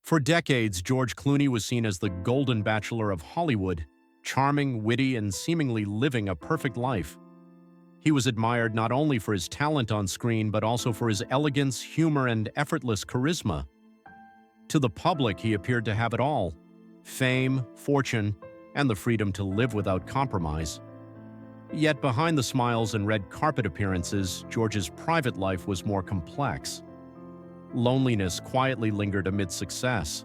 For decades, George Clooney was seen as the golden bachelor of Hollywood, charming, witty, and seemingly living a perfect life. He was admired not only for his talent on screen, but also for his elegance, humor, and effortless charisma. To the public, he appeared to have it all: fame, fortune, and the freedom to live without compromise. Yet behind the smiles and red carpet appearances, George's private life was more complex. Loneliness quietly lingered amid success.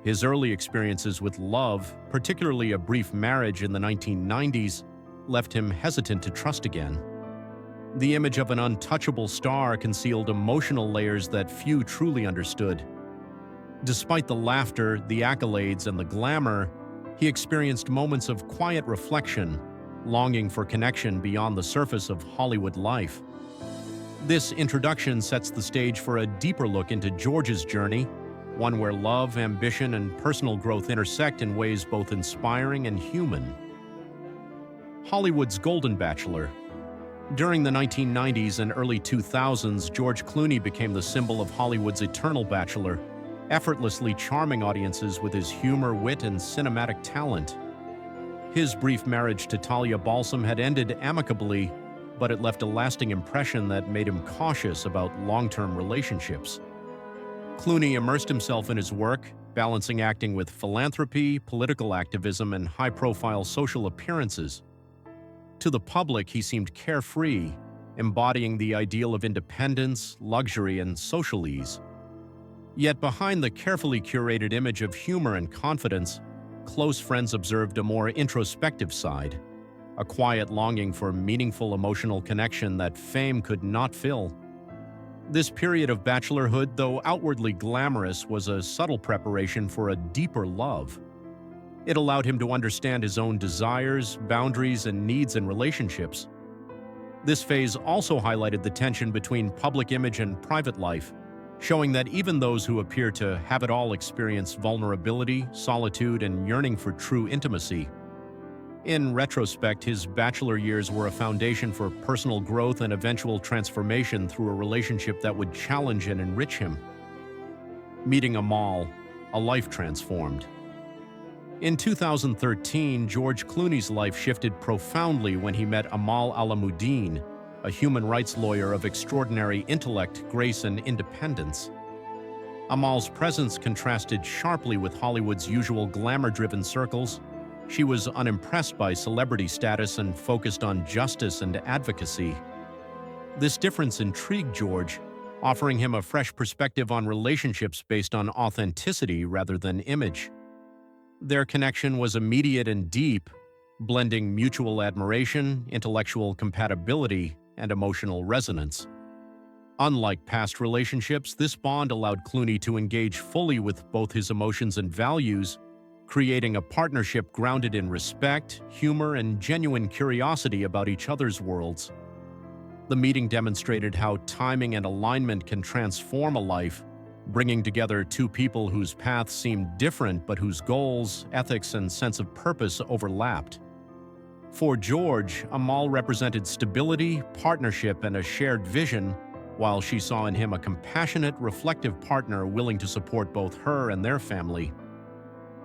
His early experiences with love, particularly a brief marriage in the 1990s, left him hesitant to trust again. The image of an untouchable star concealed emotional layers that few truly understood. Despite the laughter, the accolades, and the glamour, he experienced moments of quiet reflection, longing for connection beyond the surface of Hollywood life. This introduction sets the stage for a deeper look into George's journey, one where love, ambition, and personal growth intersect in ways both inspiring and human. Hollywood's Golden Bachelor. During the 1990s and early 2000s, George Clooney became the symbol of Hollywood's eternal bachelor, effortlessly charming audiences with his humor, wit, and cinematic talent. His brief marriage to Talia Balsam had ended amicably, but it left a lasting impression that made him cautious about long-term relationships. Clooney immersed himself in his work, balancing acting with philanthropy, political activism, and high-profile social appearances. To the public, he seemed carefree, embodying the ideal of independence, luxury, and social ease. Yet behind the carefully curated image of humor and confidence, close friends observed a more introspective side, a quiet longing for meaningful emotional connection that fame could not fill. This period of bachelorhood, though outwardly glamorous, was a subtle preparation for a deeper love. It allowed him to understand his own desires, boundaries, and needs in relationships. This phase also highlighted the tension between public image and private life, showing that even those who appear to have it all experience vulnerability, solitude, and yearning for true intimacy. In retrospect, his bachelor years were a foundation for personal growth and eventual transformation through a relationship that would challenge and enrich him. Meeting Amal, a life transformed. In 2013, George Clooney's life shifted profoundly when he met Amal Alamuddin, a human rights lawyer of extraordinary intellect, grace, and independence. Amal's presence contrasted sharply with Hollywood's usual glamour-driven circles. She was unimpressed by celebrity status and focused on justice and advocacy. This difference intrigued George, offering him a fresh perspective on relationships based on authenticity rather than image. Their connection was immediate and deep, blending mutual admiration, intellectual compatibility, and emotional resonance. Unlike past relationships, this bond allowed Clooney to engage fully with both his emotions and values, creating a partnership grounded in respect, humor, and genuine curiosity about each other's worlds. The meeting demonstrated how timing and alignment can transform a life, bringing together two people whose paths seemed different but whose goals, ethics, and sense of purpose overlapped. For George, Amal represented stability, partnership, and a shared vision, while she saw in him a compassionate, reflective partner willing to support both her and their family.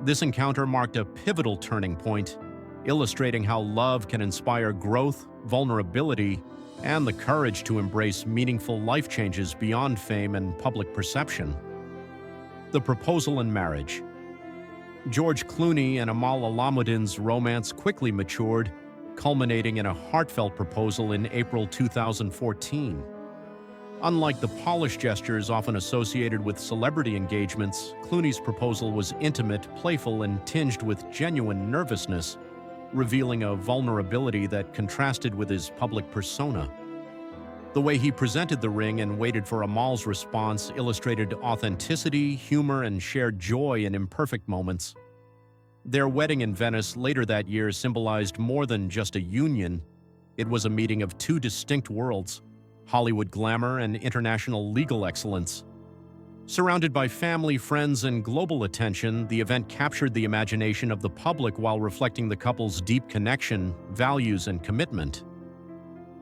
This encounter marked a pivotal turning point, illustrating how love can inspire growth, vulnerability, and the courage to embrace meaningful life changes beyond fame and public perception. The proposal and marriage. George Clooney and Amal Alamuddin's romance quickly matured, culminating in a heartfelt proposal in April 2014. Unlike the polished gestures often associated with celebrity engagements, Clooney's proposal was intimate, playful, and tinged with genuine nervousness, revealing a vulnerability that contrasted with his public persona. The way he presented the ring and waited for Amal's response illustrated authenticity, humor, and shared joy in imperfect moments. Their wedding in Venice later that year symbolized more than just a union. It was a meeting of two distinct worlds: Hollywood glamour and international legal excellence. Surrounded by family, friends, and global attention, the event captured the imagination of the public while reflecting the couple's deep connection, values, and commitment.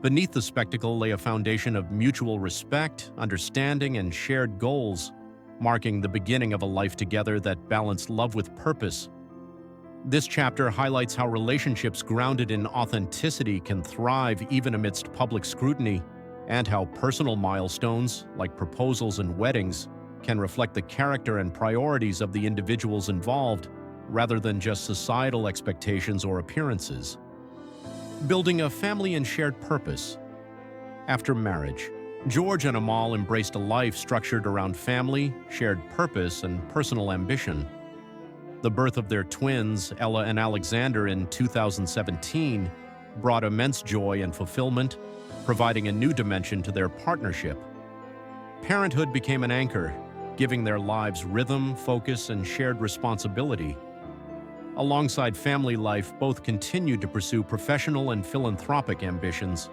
Beneath the spectacle lay a foundation of mutual respect, understanding, and shared goals. marking the beginning of a life together that balanced love with purpose. This chapter highlights how relationships grounded in authenticity can thrive even amidst public scrutiny, and how personal milestones, like proposals and weddings, can reflect the character and priorities of the individuals involved, rather than just societal expectations or appearances. Building a family and shared purpose. After marriage, George and Amal embraced a life structured around family, shared purpose, and personal ambition. The birth of their twins, Ella and Alexander, in 2017 brought immense joy and fulfillment, providing a new dimension to their partnership. Parenthood became an anchor, giving their lives rhythm, focus, and shared responsibility. Alongside family life, both continued to pursue professional and philanthropic ambitions.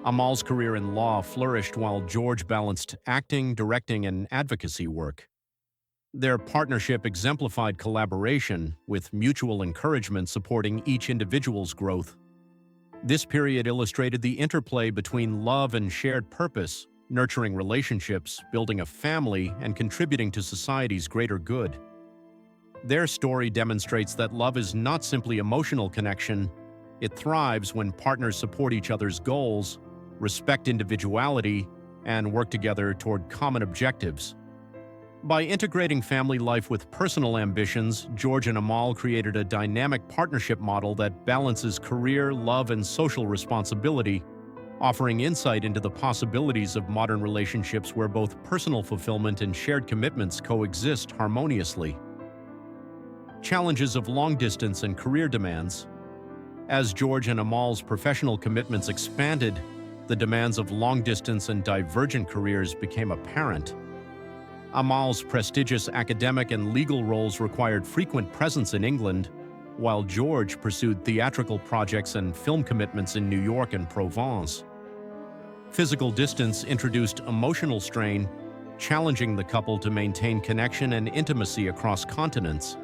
Amal's career in law flourished while George balanced acting, directing, and advocacy work. Their partnership exemplified collaboration, with mutual encouragement supporting each individual's growth. This period illustrated the interplay between love and shared purpose, nurturing relationships, building a family, and contributing to society's greater good. Their story demonstrates that love is not simply emotional connection. It thrives when partners support each other's goals, respect individuality, and work together toward common objectives. By integrating family life with personal ambitions, George and Amal created a dynamic partnership model that balances career, love, and social responsibility, offering insight into the possibilities of modern relationships where both personal fulfillment and shared commitments coexist harmoniously. Challenges of long distance and career demands. As George and Amal's professional commitments expanded, the demands of long distance and divergent careers became apparent. Amal's prestigious academic and legal roles required frequent presence in England, while George pursued theatrical projects and film commitments in New York and Provence. Physical distance introduced emotional strain, challenging the couple to maintain connection and intimacy across continents.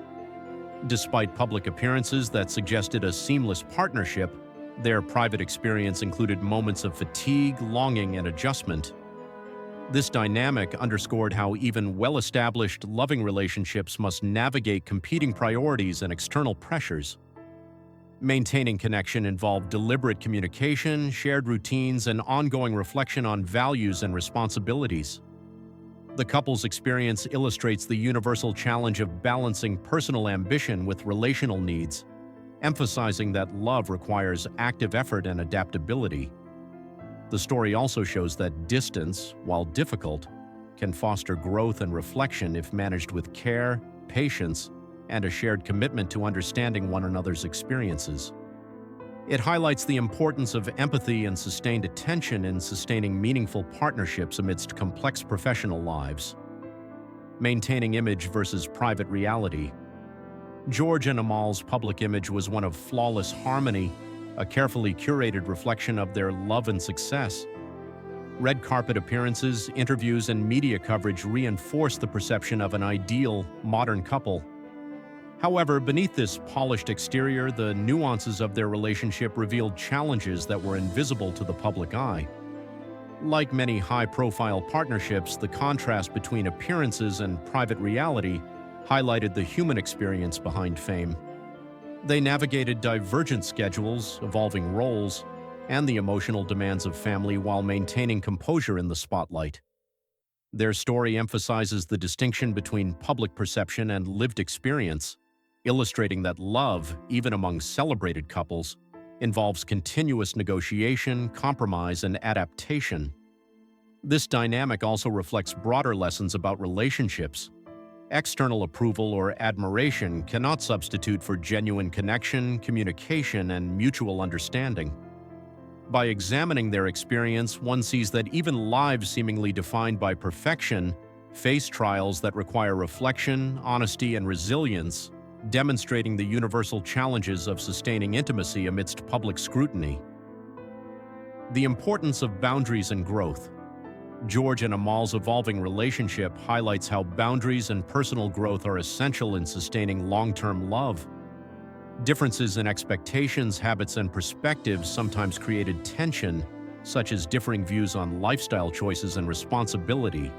Despite public appearances that suggested a seamless partnership, their private experience included moments of fatigue, longing, and adjustment. This dynamic underscored how even well-established, loving relationships must navigate competing priorities and external pressures. Maintaining connection involved deliberate communication, shared routines, and ongoing reflection on values and responsibilities. The couple's experience illustrates the universal challenge of balancing personal ambition with relational needs, emphasizing that love requires active effort and adaptability. The story also shows that distance, while difficult, can foster growth and reflection if managed with care, patience, and a shared commitment to understanding one another's experiences. It highlights the importance of empathy and sustained attention in sustaining meaningful partnerships amidst complex professional lives. Maintaining image versus private reality. George and Amal's public image was one of flawless harmony, a carefully curated reflection of their love and success. Red carpet appearances, interviews, and media coverage reinforced the perception of an ideal, modern couple. However, beneath this polished exterior, the nuances of their relationship revealed challenges that were invisible to the public eye. Like many high-profile partnerships, the contrast between appearances and private reality highlighted the human experience behind fame. They navigated divergent schedules, evolving roles, and the emotional demands of family while maintaining composure in the spotlight. Their story emphasizes the distinction between public perception and lived experience, illustrating that love, even among celebrated couples, involves continuous negotiation, compromise, and adaptation. This dynamic also reflects broader lessons about relationships. External approval or admiration cannot substitute for genuine connection, communication, and mutual understanding. By examining their experience, one sees that even lives seemingly defined by perfection face trials that require reflection, honesty, and resilience, demonstrating the universal challenges of sustaining intimacy amidst public scrutiny. The importance of boundaries and growth. George and Amal's evolving relationship highlights how boundaries and personal growth are essential in sustaining long-term love. Differences in expectations, habits, and perspectives sometimes created tension, such as differing views on lifestyle choices and responsibility.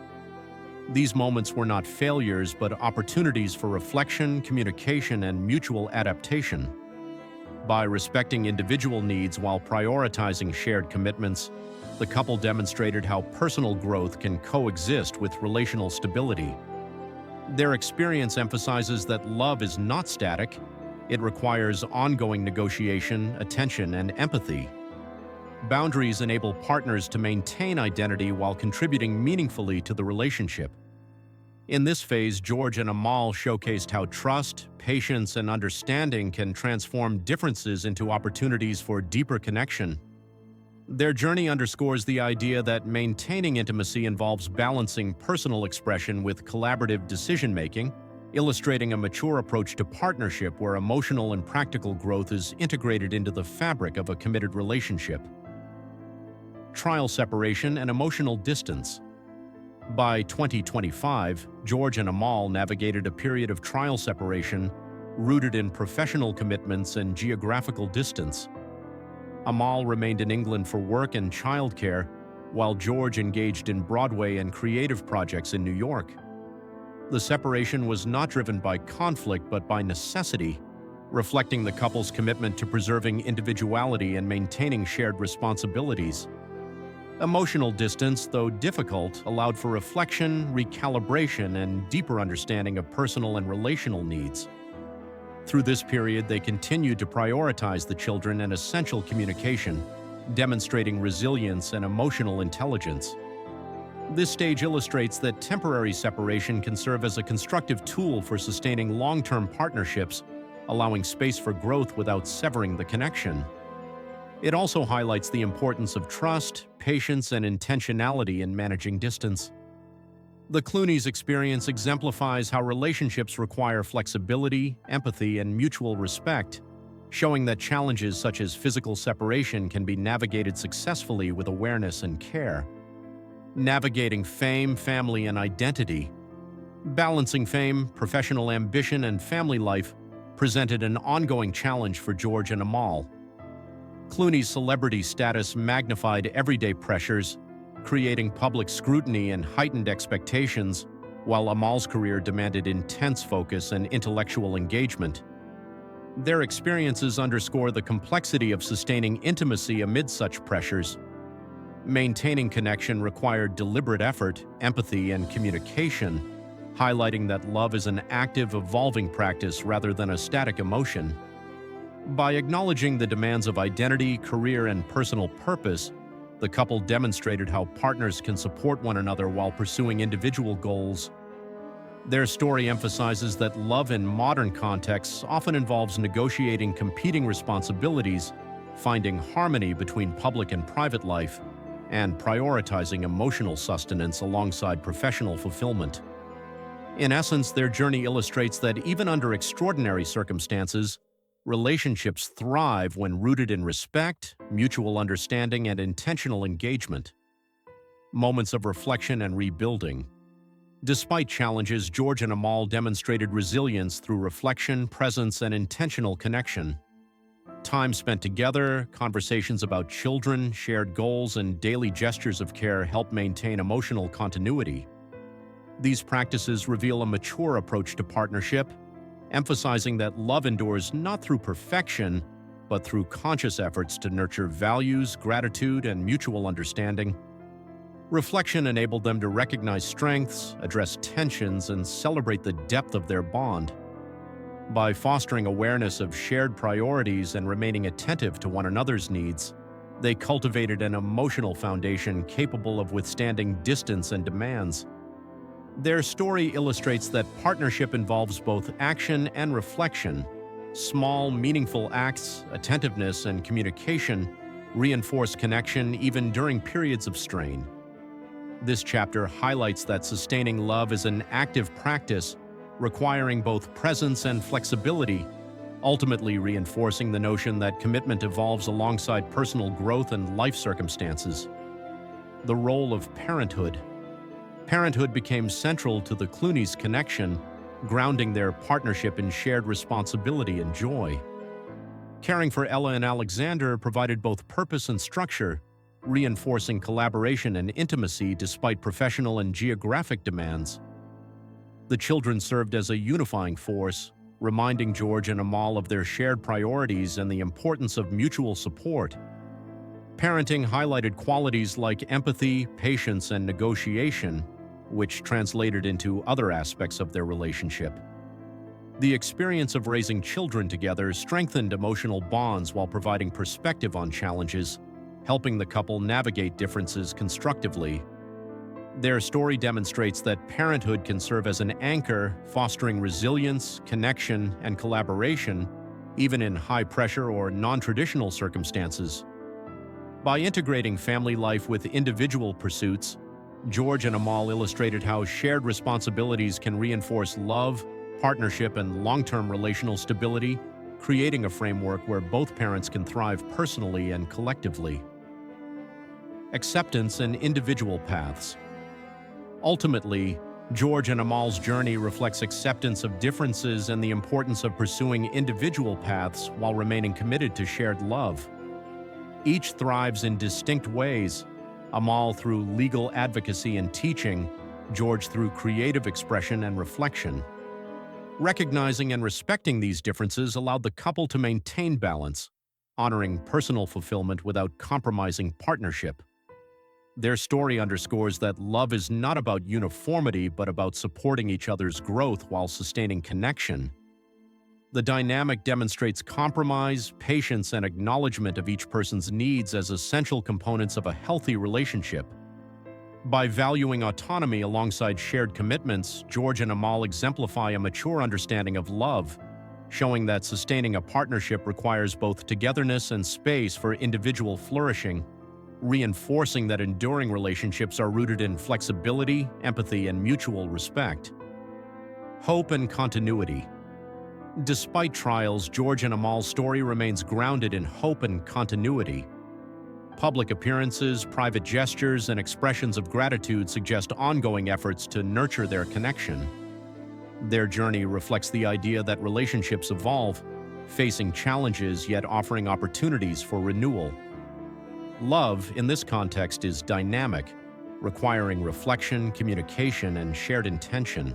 These moments were not failures, but opportunities for reflection, communication, and mutual adaptation. By respecting individual needs while prioritizing shared commitments, the couple demonstrated how personal growth can coexist with relational stability. Their experience emphasizes that love is not static. It requires ongoing negotiation, attention, and empathy. Boundaries enable partners to maintain identity while contributing meaningfully to the relationship. In this phase, George and Amal showcased how trust, patience, and understanding can transform differences into opportunities for deeper connection. Their journey underscores the idea that maintaining intimacy involves balancing personal expression with collaborative decision-making, illustrating a mature approach to partnership where emotional and practical growth is integrated into the fabric of a committed relationship. Trial separation and emotional distance. By 2025, George and Amal navigated a period of trial separation rooted in professional commitments and geographical distance. Amal remained in England for work and childcare, while George engaged in Broadway and creative projects in New York. The separation was not driven by conflict but by necessity, reflecting the couple's commitment to preserving individuality and maintaining shared responsibilities. Emotional distance, though difficult, allowed for reflection, recalibration, and deeper understanding of personal and relational needs. Through this period, they continued to prioritize the children and essential communication, demonstrating resilience and emotional intelligence. This stage illustrates that temporary separation can serve as a constructive tool for sustaining long-term partnerships, allowing space for growth without severing the connection. It also highlights the importance of trust, patience, and intentionality in managing distance. The Clooney's experience exemplifies how relationships require flexibility, empathy, and mutual respect, showing that challenges such as physical separation can be navigated successfully with awareness and care. Navigating fame, family, and identity. Balancing fame, professional ambition, and family life presented an ongoing challenge for George and Amal. Clooney's celebrity status magnified everyday pressures, creating public scrutiny and heightened expectations, while Amal's career demanded intense focus and intellectual engagement. Their experiences underscore the complexity of sustaining intimacy amid such pressures. Maintaining connection required deliberate effort, empathy, and communication, highlighting that love is an active, evolving practice rather than a static emotion. By acknowledging the demands of identity, career, and personal purpose, the couple demonstrated how partners can support one another while pursuing individual goals. Their story emphasizes that love in modern contexts often involves negotiating competing responsibilities, finding harmony between public and private life, and prioritizing emotional sustenance alongside professional fulfillment. In essence, their journey illustrates that even under extraordinary circumstances, relationships thrive when rooted in respect, mutual understanding, and intentional engagement. Moments of reflection and rebuilding. Despite challenges, George and Amal demonstrated resilience through reflection, presence, and intentional connection. Time spent together, conversations about children, shared goals, and daily gestures of care help maintain emotional continuity. These practices reveal a mature approach to partnership, emphasizing that love endures not through perfection, but through conscious efforts to nurture values, gratitude, and mutual understanding. Reflection enabled them to recognize strengths, address tensions, and celebrate the depth of their bond. By fostering awareness of shared priorities and remaining attentive to one another's needs, they cultivated an emotional foundation capable of withstanding distance and demands. Their story illustrates that partnership involves both action and reflection. Small, meaningful acts, attentiveness, and communication reinforce connection even during periods of strain. This chapter highlights that sustaining love is an active practice requiring both presence and flexibility, ultimately reinforcing the notion that commitment evolves alongside personal growth and life circumstances. The role of parenthood. Parenthood became central to the Clooney's connection, grounding their partnership in shared responsibility and joy. Caring for Ella and Alexander provided both purpose and structure, reinforcing collaboration and intimacy despite professional and geographic demands. The children served as a unifying force, reminding George and Amal of their shared priorities and the importance of mutual support. Parenting highlighted qualities like empathy, patience, and negotiation, which translated into other aspects of their relationship. The experience of raising children together strengthened emotional bonds while providing perspective on challenges, helping the couple navigate differences constructively. Their story demonstrates that parenthood can serve as an anchor, fostering resilience, connection, and collaboration, even in high-pressure or non-traditional circumstances. By integrating family life with individual pursuits, George and Amal illustrated how shared responsibilities can reinforce love, partnership, and long-term relational stability, creating a framework where both parents can thrive personally and collectively. Acceptance and individual paths. Ultimately, George and Amal's journey reflects acceptance of differences and the importance of pursuing individual paths while remaining committed to shared love. Each thrives in distinct ways, Amal through legal advocacy and teaching, George through creative expression and reflection. Recognizing and respecting these differences allowed the couple to maintain balance, honoring personal fulfillment without compromising partnership. Their story underscores that love is not about uniformity but about supporting each other's growth while sustaining connection. The dynamic demonstrates compromise, patience, and acknowledgement of each person's needs as essential components of a healthy relationship. By valuing autonomy alongside shared commitments, George and Amal exemplify a mature understanding of love, showing that sustaining a partnership requires both togetherness and space for individual flourishing, reinforcing that enduring relationships are rooted in flexibility, empathy, and mutual respect. Hope and continuity. Despite trials, George and Amal's story remains grounded in hope and continuity. Public appearances, private gestures, and expressions of gratitude suggest ongoing efforts to nurture their connection. Their journey reflects the idea that relationships evolve, facing challenges yet offering opportunities for renewal. Love, in this context, is dynamic, requiring reflection, communication, and shared intention.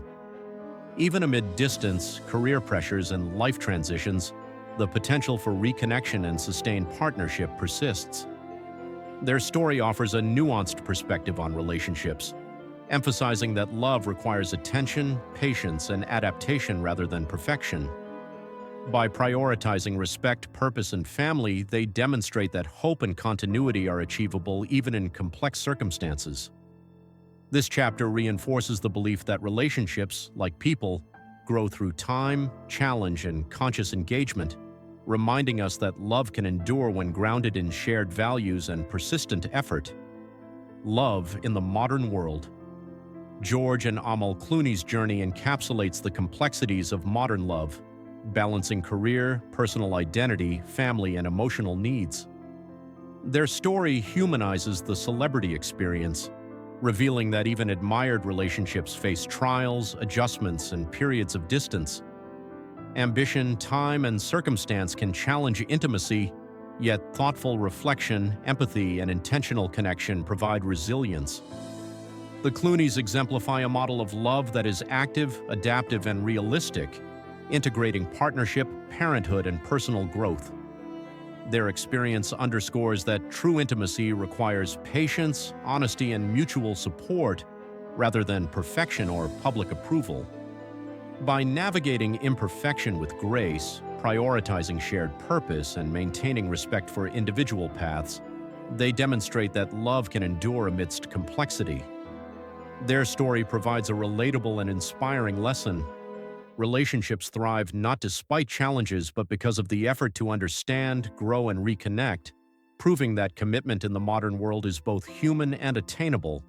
Even amid distance, career pressures, and life transitions, the potential for reconnection and sustained partnership persists. Their story offers a nuanced perspective on relationships, emphasizing that love requires attention, patience, and adaptation rather than perfection. By prioritizing respect, purpose, and family, they demonstrate that hope and continuity are achievable even in complex circumstances. This chapter reinforces the belief that relationships, like people, grow through time, challenge, and conscious engagement, reminding us that love can endure when grounded in shared values and persistent effort. Love in the modern world. George and Amal Clooney's journey encapsulates the complexities of modern love, balancing career, personal identity, family, and emotional needs. Their story humanizes the celebrity experience, revealing that even admired relationships face trials, adjustments, and periods of distance. Ambition, time, and circumstance can challenge intimacy, yet thoughtful reflection, empathy, and intentional connection provide resilience. The Clooneys exemplify a model of love that is active, adaptive, and realistic, integrating partnership, parenthood, and personal growth. Their experience underscores that true intimacy requires patience, honesty, and mutual support, rather than perfection or public approval. By navigating imperfection with grace, prioritizing shared purpose, and maintaining respect for individual paths, they demonstrate that love can endure amidst complexity. Their story provides a relatable and inspiring lesson. Relationships thrive not despite challenges but because of the effort to understand, grow, and reconnect, proving that commitment in the modern world is both human and attainable.